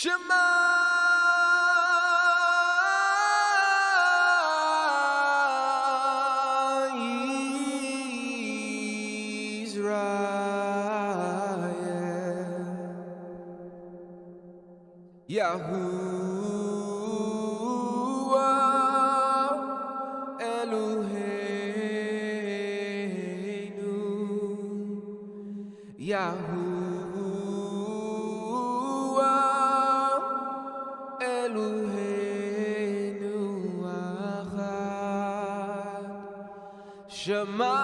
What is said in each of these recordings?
Shema Yisrael, Yahuwah Eloheinu, Yahuwah Eloheinu Achad. Shema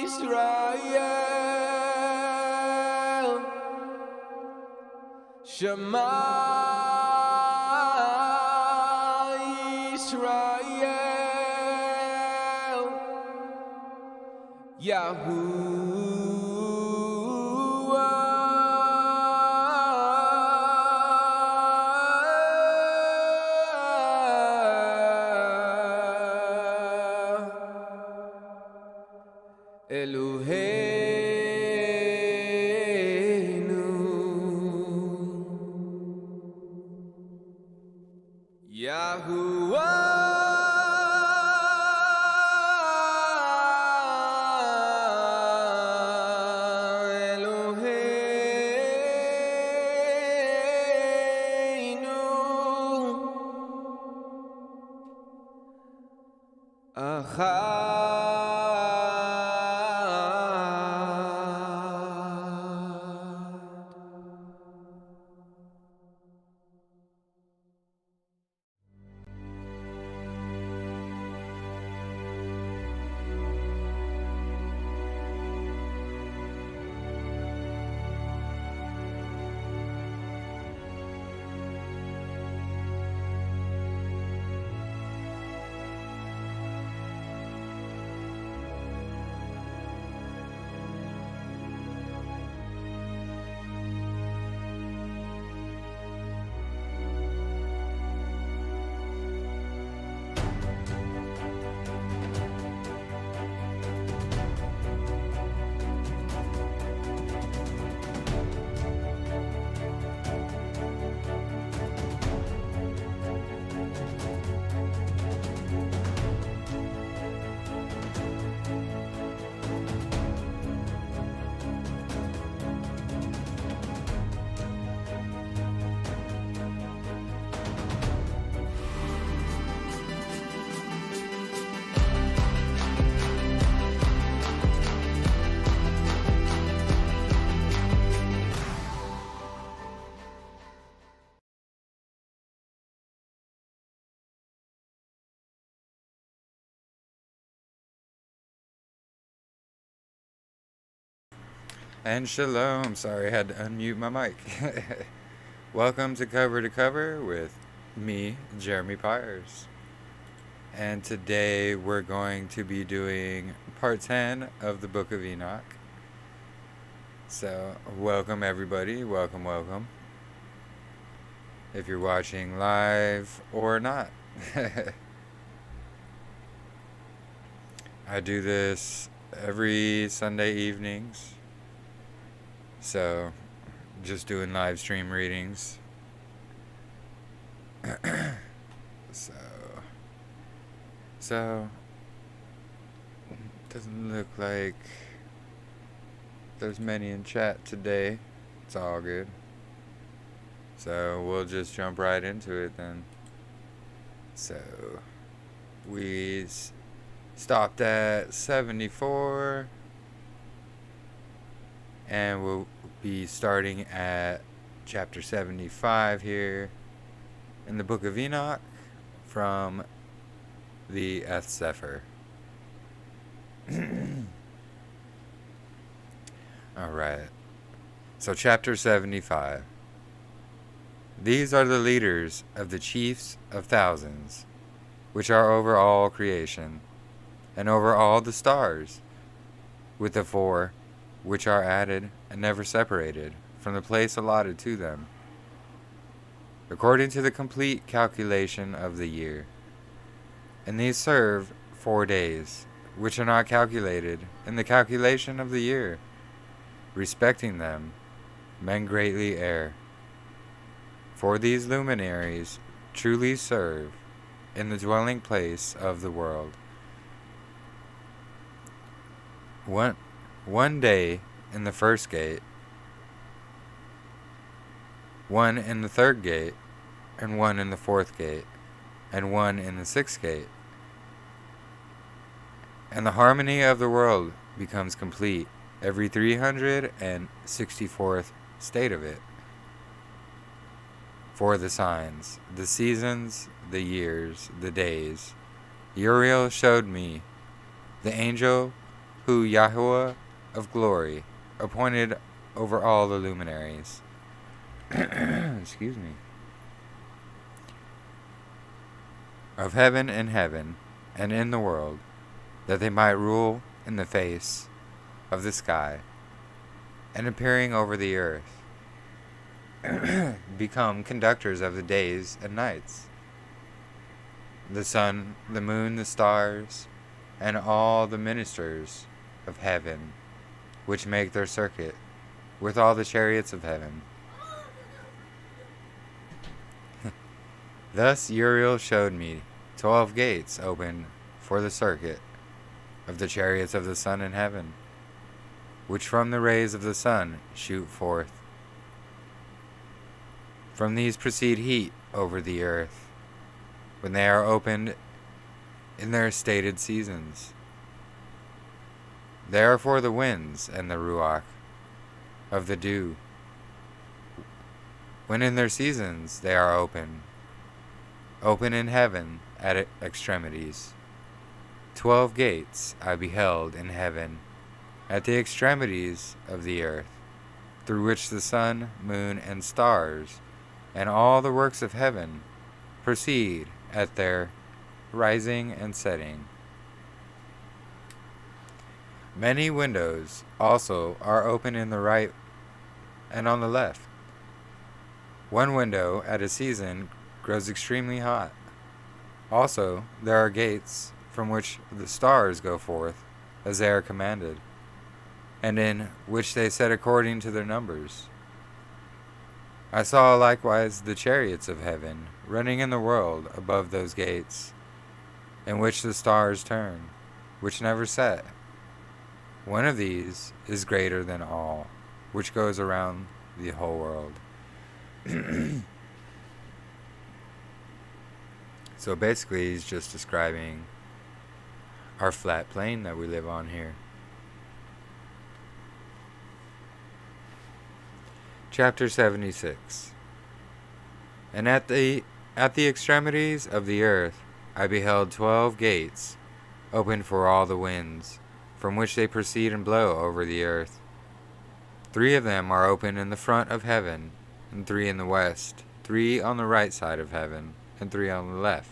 Yisrael, Shema Yisrael, Yahuwah Eloheinu, Yahuwah Eloheinu Achad. And shalom. Sorry, I had to unmute my mic. Welcome to Cover with me, Jeremy Pyers. And today we're going to be doing part 10 of the Book of Enoch. So, welcome everybody. Welcome. If you're watching live or not. I do this every Sunday evenings. So, just doing live stream readings. So, doesn't look like there's many in chat today. It's all good. So, we'll just jump right into it then. So, we stopped at 74. And we'll be starting at chapter 75 here in the Book of Enoch from the Eth Sefer. Alright. So chapter 75. These are the leaders of the chiefs of thousands, which are over all creation, and over all the stars, with the four which are added and never separated from the place allotted to them, according to the complete calculation of the year. And these serve 4 days, which are not calculated in the calculation of the year, respecting them men greatly err. For these luminaries truly serve in the dwelling place of the world. One day in the first gate, one in the third gate, and one in the fourth gate, and one in the sixth gate. And the harmony of the world becomes complete every 364th state of it. For the signs, the seasons, the years, the days, Uriel showed me the angel who Yahweh of glory appointed over all the luminaries. Excuse me. Of heaven and in the world, that they might rule in the face of the sky, and appearing over the earth, become conductors of the days and nights, the sun, the moon, the stars, and all the ministers of heaven, which make their circuit, with all the chariots of heaven. Thus Uriel showed me 12 gates open for the circuit of the chariots of the sun in heaven, which from the rays of the sun shoot forth. From these proceed heat over the earth, when they are opened in their stated seasons. They are for the winds and the ruach of the dew, when in their seasons they are open in heaven at extremities. 12 gates I beheld in heaven at the extremities of the earth, through which the sun, moon, and stars, and all the works of heaven proceed at their rising and setting. Many windows also are open in the right and on the left. One window at a season grows extremely hot. Also, there are gates from which the stars go forth as they are commanded, and in which they set according to their numbers. I saw likewise the chariots of heaven running in the world above those gates, in which the stars turn, which never set. One of these is greater than all, which goes around the whole world. So basically he's just describing our flat plane that we live on here. Chapter 76. And at the extremities of the earth I beheld 12 gates, open for all the winds, from which they proceed and blow over the earth. 3 of them are open in the front of heaven, and 3 in the west, 3 on the right side of heaven, and 3 on the left.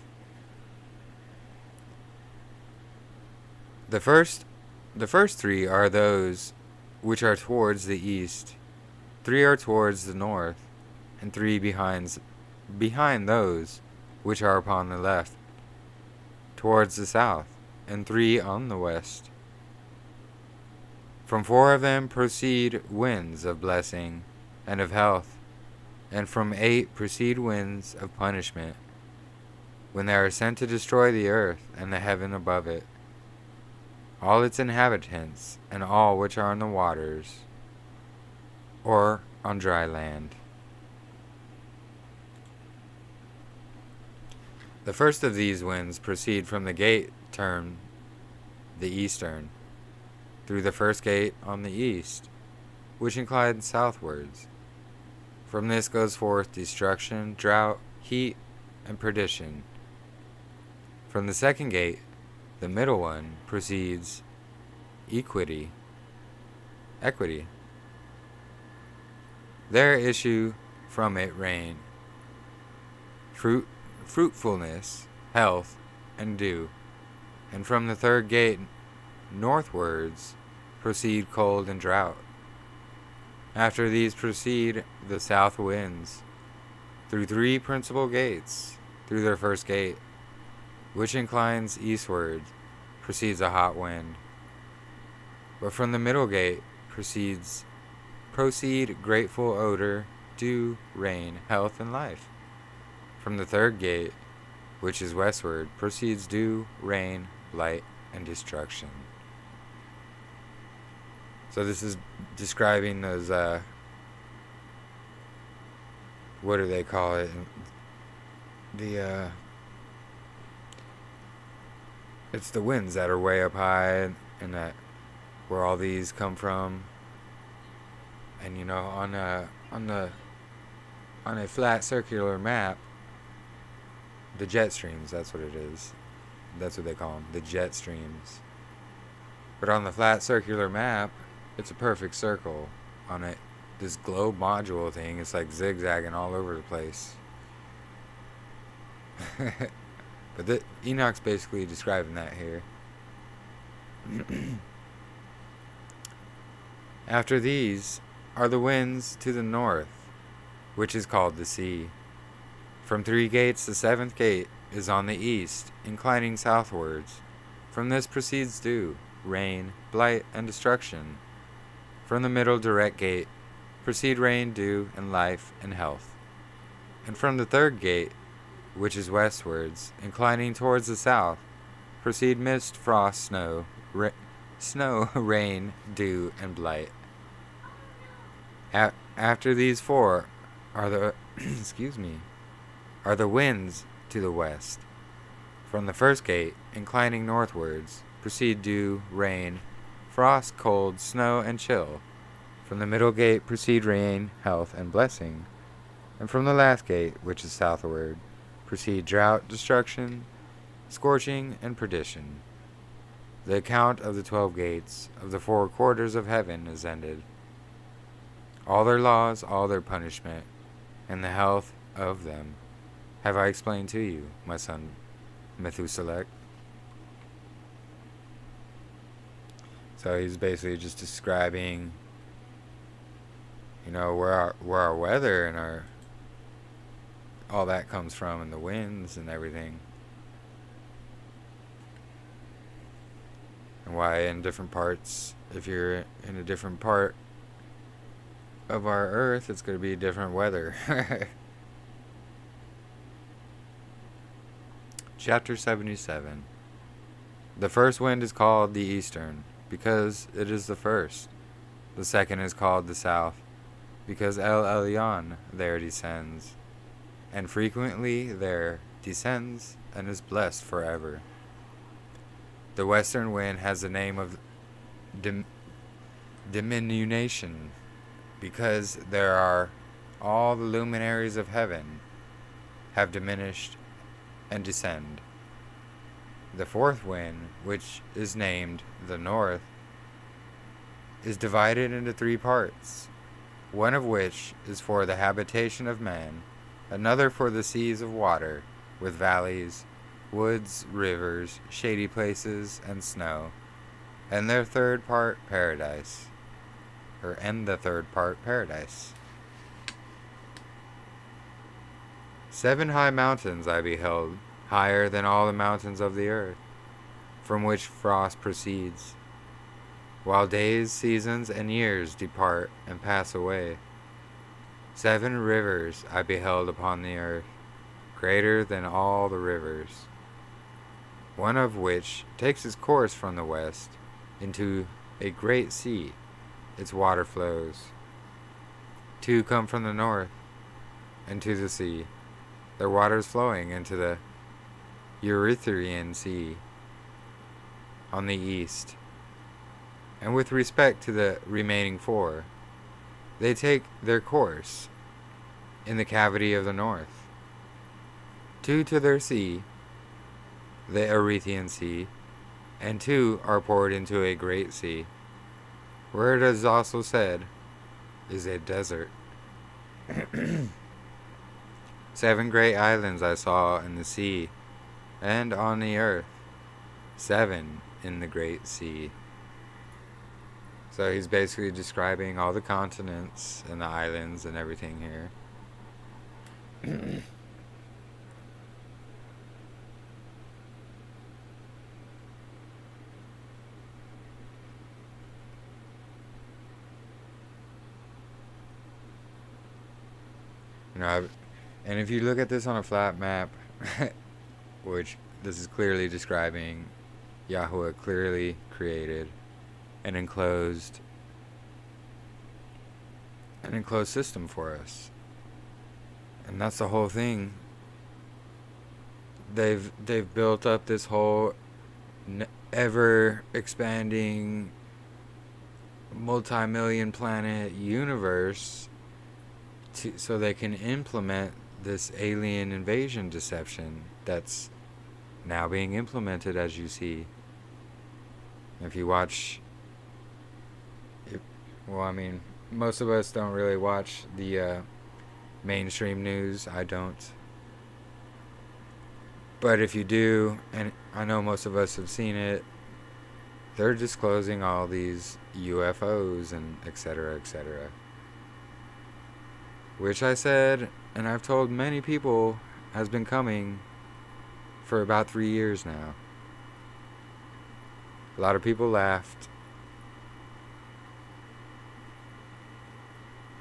The first 3 are those which are towards the east, 3 are towards the north, and 3 behind those which are upon the left, towards the south, and 3 on the west. From 4 of them proceed winds of blessing and of health, and from 8 proceed winds of punishment, when they are sent to destroy the earth and the heaven above it, all its inhabitants, and all which are in the waters, or on dry land. The first of these winds proceed from the gate termed the eastern, through the first gate on the east, which inclines southwards. From this goes forth destruction, drought, heat, and perdition. From the second gate, the middle one, proceeds equity. There issue from it rain, fruitfulness, health, and dew. And from the third gate northwards proceed cold and drought. After these proceed the south winds, through 3 principal gates. Through their first gate, which inclines eastward, proceeds a hot wind. But from the middle gate proceeds proceed grateful odor, dew, rain, health, and life. From the third gate, which is westward, proceeds dew, rain, light, and destruction. So this is describing those, what do they call it? It's the winds that are way up high, and that where all these come from. And on a flat circular map, the jet streams, that's what it is. That's what they call them, the jet streams. But on the flat circular map, it's a perfect circle. On it, this globe module thing, it's like zigzagging all over the place. But Enoch's basically describing that here. After these are the winds to the north, which is called the sea. From 3 gates, the 7th gate is on the east, inclining southwards. From this proceeds dew, rain, blight, and destruction. From the middle direct gate proceed rain, dew, and life, and health. And from the 3rd gate, which is westwards, inclining towards the south, proceed mist, frost, snow, rain, dew, and blight. After these 4 are the are the winds to the west. From the 1st gate, inclining northwards, proceed dew, rain, frost, cold, snow, and chill. From the middle gate proceed rain, health, and blessing. And from the last gate, which is southward, proceed drought, destruction, scorching, and perdition. The account of the 12 gates of the 4 quarters of heaven is ended. All their laws, all their punishment, and the health of them have I explained to you, my son Methuselah. So he's basically just describing, where our weather and all that comes from, and the winds and everything. And why in different parts, if you're in a different part of our earth, it's going to be different weather. Chapter 77. The first wind is called the eastern, because it is the first. The second is called the south, because El Elyon there descends, and frequently there descends, and is blessed forever. The western wind has the name of diminution, because there are all the luminaries of heaven have diminished and descend. The fourth wind, which is named the north, is divided into 3 parts, one of which is for the habitation of man, another for the seas of water, with valleys, woods, rivers, shady places, and snow, and the third part paradise. 7 high mountains I beheld, higher than all the mountains of the earth, from which frost proceeds, while days, seasons, and years depart and pass away. 7 rivers I beheld upon the earth, greater than all the rivers, one of which takes its course from the west into a great sea. Its water flows. 2 come from the north into the sea, their waters flowing into the Eurythrian Sea on the east. And with respect to the remaining 4, they take their course in the cavity of the north. 2 to their sea, the Erythrian Sea, and 2 are poured into a great sea, where it is also said is a desert. 7 great islands I saw in the sea and on the earth, 7 in the great sea. So he's basically describing all the continents and the islands and everything here. You know, and if you look at this on a flat map, which this is clearly describing Yahweh clearly created an enclosed system for us. And that's the whole thing. They've built up this whole ever expanding multi-million planet universe so they can implement this alien invasion deception that's now being implemented, as you see. If you watch, most of us don't really watch the mainstream news. I don't. But if you do, and I know most of us have seen it, they're disclosing all these UFOs and etc., etc. Which I said, and I've told many people, has been coming for about 3 years now. A lot of people laughed.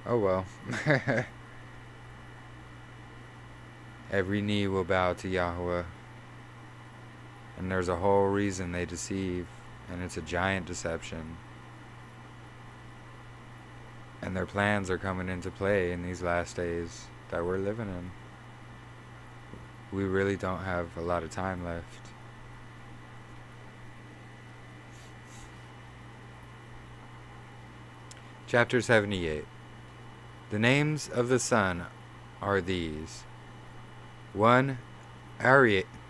Oh well. Every knee will bow to Yahweh. And there's a whole reason they deceive. And it's a giant deception. And their plans are coming into play in these last days that we're living in. We really don't have a lot of time left. Chapter 78. The names of the sun are these. 1. Ariars.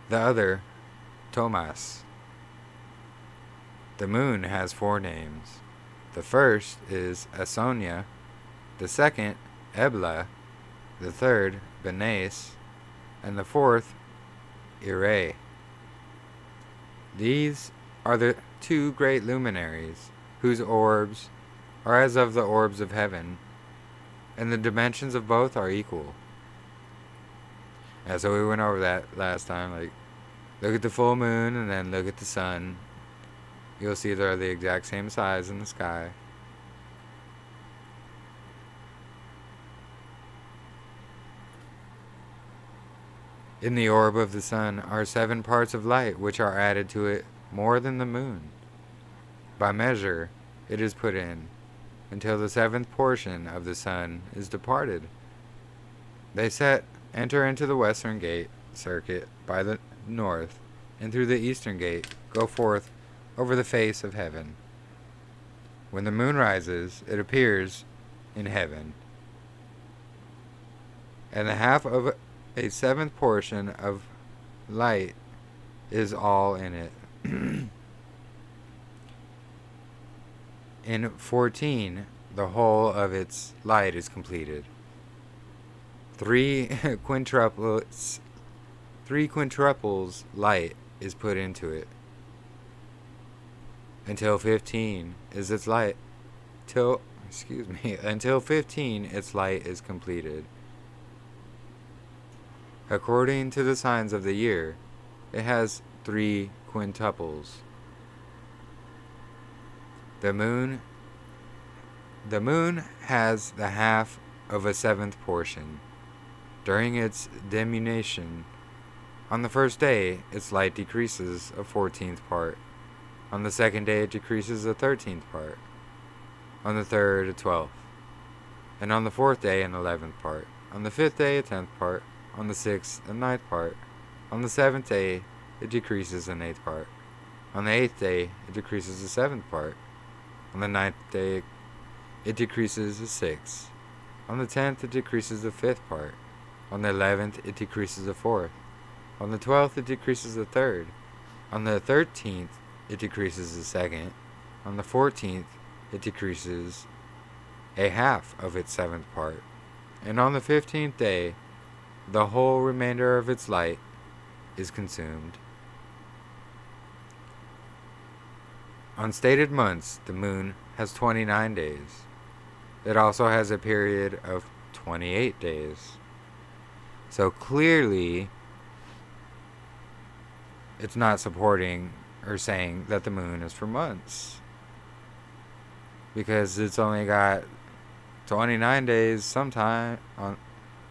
The other, Thomas. The moon has 4 names. The first is Asonia, the second, Ebla, the third, Benes, and the fourth, Ire. These are the 2 great luminaries, whose orbs are as of the orbs of heaven, and the dimensions of both are equal. And so we went over that last time, like, look at the full moon and then look at the sun. You'll see they're the exact same size in the sky. In the orb of the sun are 7 parts of light, which are added to it more than the moon. By measure, it is put in, until the 7th portion of the sun is departed. They enter into the western gate circuit by the north, and through the eastern gate go forth over the face of heaven. When the moon rises, it appears in heaven, and the half of a 7th portion of light is all in it. In 14, the whole of its light is completed. 3 quintuples light is put into it. Until 15 is its light. Until 15 its light is completed. According to the signs of the year, it has 3 quintuples. The moon has the half of a 7th portion. During its diminution, on the first day, its light decreases a 14th part. On the second day, it decreases a 13th part. On the third, a 12th. And on the 4th day, an 11th part. On the 5th day, a 10th part. On the 6th, a 9th part. On the 7th day, it decreases an 8th part. On the 8th day, it decreases a 7th part. On the 9th day, it decreases a 6th. On the 10th, it decreases a 5th part. On the 11th, it decreases a 4th. On the 12th, it decreases a 3rd. On the 13th, it decreases a 2nd. On the 14th, it decreases a half of its 7th part. And on the 15th day, the whole remainder of its light is consumed. On stated months, the moon has 29 days. It also has a period of 28 days. So clearly, it's not supporting or saying that the moon is for months. because it's only got 29 days sometime on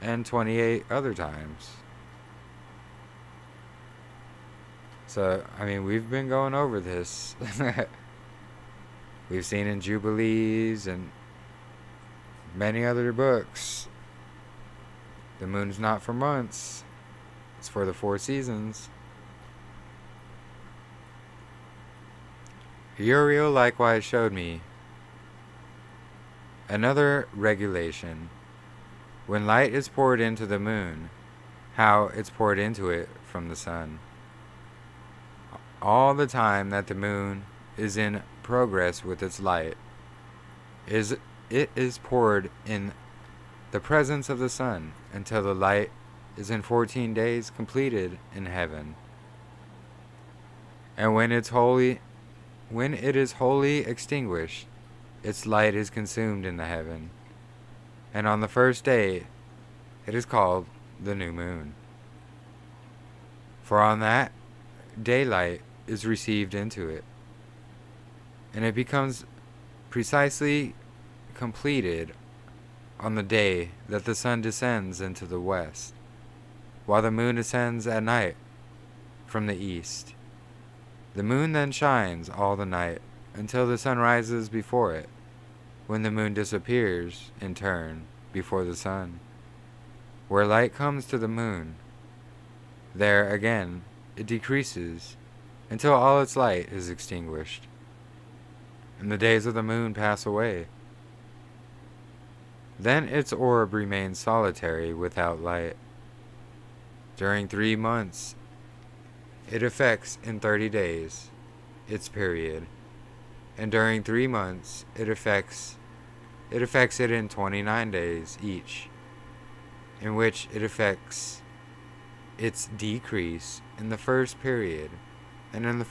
and 28 other times. So, I mean, we've been going over this. We've seen in Jubilees and many other books. The moon's not for months. It's for the 4 seasons. Uriel likewise showed me another regulation. When light is poured into the moon, how it's poured into it from the sun. All the time that the moon is in progress with its light, it is poured in the presence of the sun until the light is in 14 days completed in heaven. And when it is wholly extinguished, its light is consumed in the heaven. And on the first day, it is called the new moon. For on that, daylight is received into it, and it becomes precisely completed on the day that the sun descends into the west, while the moon ascends at night from the east. The moon then shines all the night until the sun rises before it, when the moon disappears in turn before the sun. Where light comes to the moon, there again it decreases until all its light is extinguished, and the days of the moon pass away. Then its orb remains solitary without light. During 3 months, it affects in 30 days its period, and during 3 months it affects it in 29 days each, in which it affects its decrease in the first period, and in the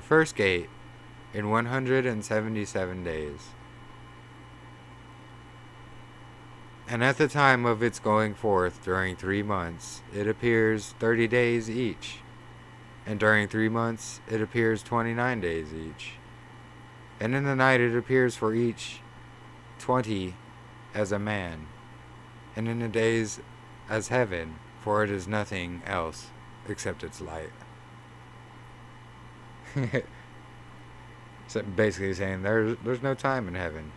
first gate in 177 days. And at the time of its going forth during 3 months, it appears 30 days each, and during 3 months it appears 29 days each. And in the night it appears for each 20 as a man, and in the days as heaven, for it is nothing else except its light. So basically saying there's no time in heaven.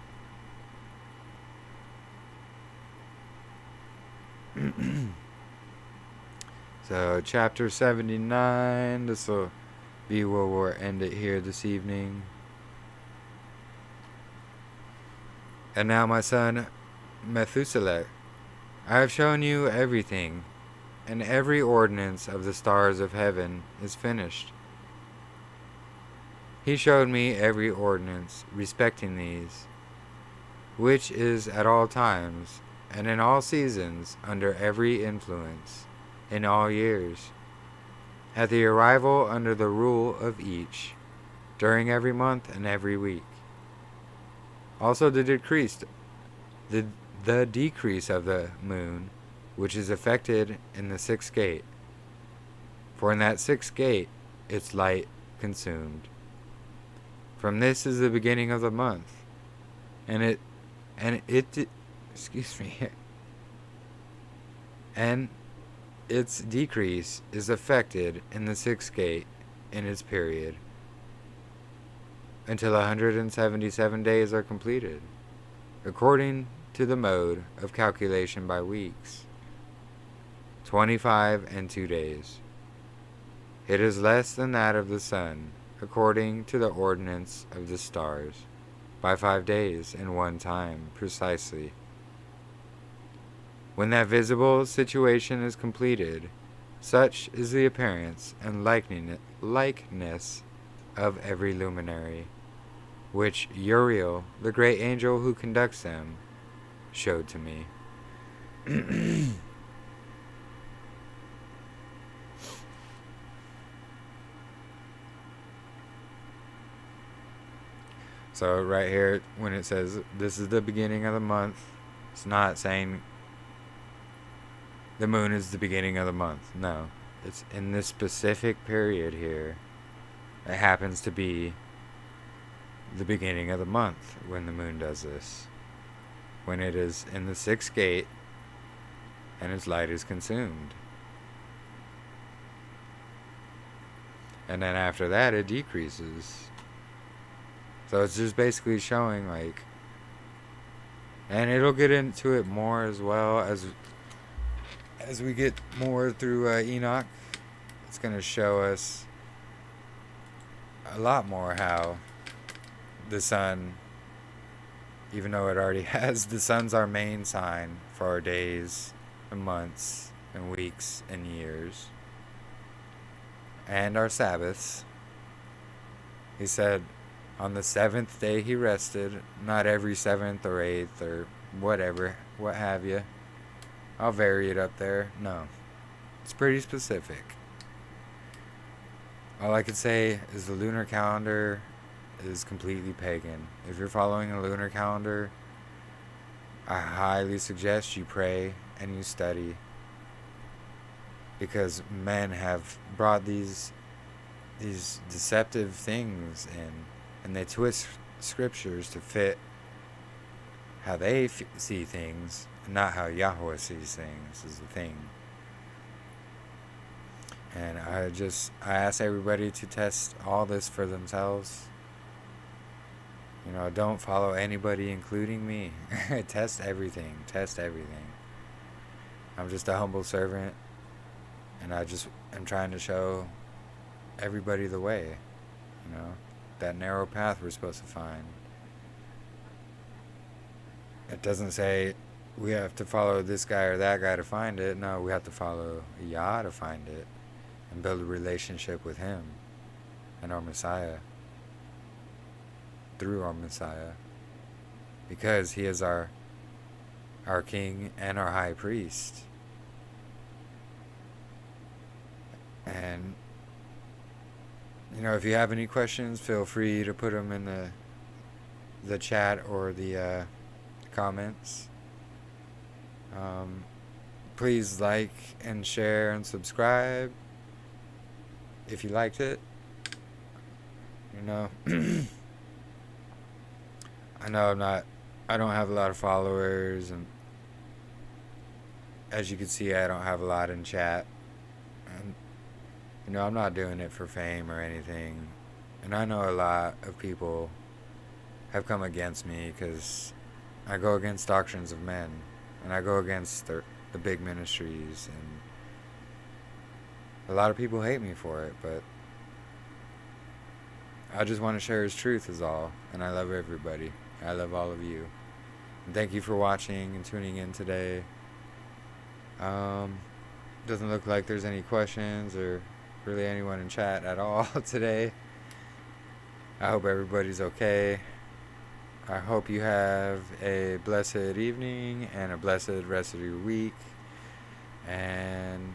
So chapter 79, this will be where we'll end it here this evening. And now, my son Methuselah, I have shown you everything, and every ordinance of the stars of heaven is finished. He showed me every ordinance respecting these, which is at all times, and in all seasons, under every influence, in all years, at the arrival under the rule of each, during every month and every week. Also the decrease of the moon, which is effected in the 6th gate, for in that 6th gate its light consumed. From this is the beginning of the month, and its decrease is effected in the 6th gate in its period, until 177 days are completed, according to the mode of calculation by weeks, 25 and 2 days. It is less than that of the sun, according to the ordinance of the stars, by 5 days and 1 time precisely. When that visible situation is completed, such is the appearance and likeness of every luminary, which Uriel, the great angel who conducts them, showed to me. So right here, when it says this is the beginning of the month, it's not saying the moon is the beginning of the month. No, it's in this specific period here. It happens to be the beginning of the month when the moon does this. When it is in the sixth gate and its light is consumed. And then after that it decreases. So it's just basically showing like, and it'll get into it more as well as we get more through Enoch. It's going to show us a lot more how the sun, even though it already has, the sun's our main sign for our days and months and weeks and years and our Sabbaths. He said on the seventh day he rested, not every seventh or eighth or whatever, what have you. I'll vary it up there. No, it's pretty specific. All I can say is the lunar calendar is completely pagan. If you're following a lunar calendar, I highly suggest you pray and you study, because men have brought these deceptive things in, and they twist scriptures to fit how they see things, and not how Yahweh sees things is the thing. And I ask everybody to test all this for themselves. You know, don't follow anybody, including me. Test everything. Test everything. I'm just a humble servant, and I just am trying to show everybody the way. You know, that narrow path we're supposed to find. It doesn't say we have to follow this guy or that guy to find it. No, we have to follow Yah to find it and build a relationship with him and our Messiah, through our Messiah, because he is our king and our high priest. And you know, if you have any questions, feel free to put them in the chat or the comments. Please like and share and subscribe if you liked it. You know, I know I don't have a lot of followers, and as you can see, I don't have a lot in chat. And you know, I'm not doing it for fame or anything. And I know a lot of people have come against me because I go against doctrines of men, and I go against the big ministries, and a lot of people hate me for it, but I just want to share his truth is all, and I love everybody. I love all of you. And thank you for watching and tuning in today. Doesn't look like there's any questions or really anyone in chat at all today. I hope everybody's okay. I hope you have a blessed evening and a blessed rest of your week. And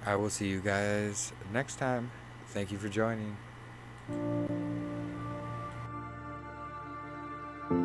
I will see you guys next time. Thank you for joining.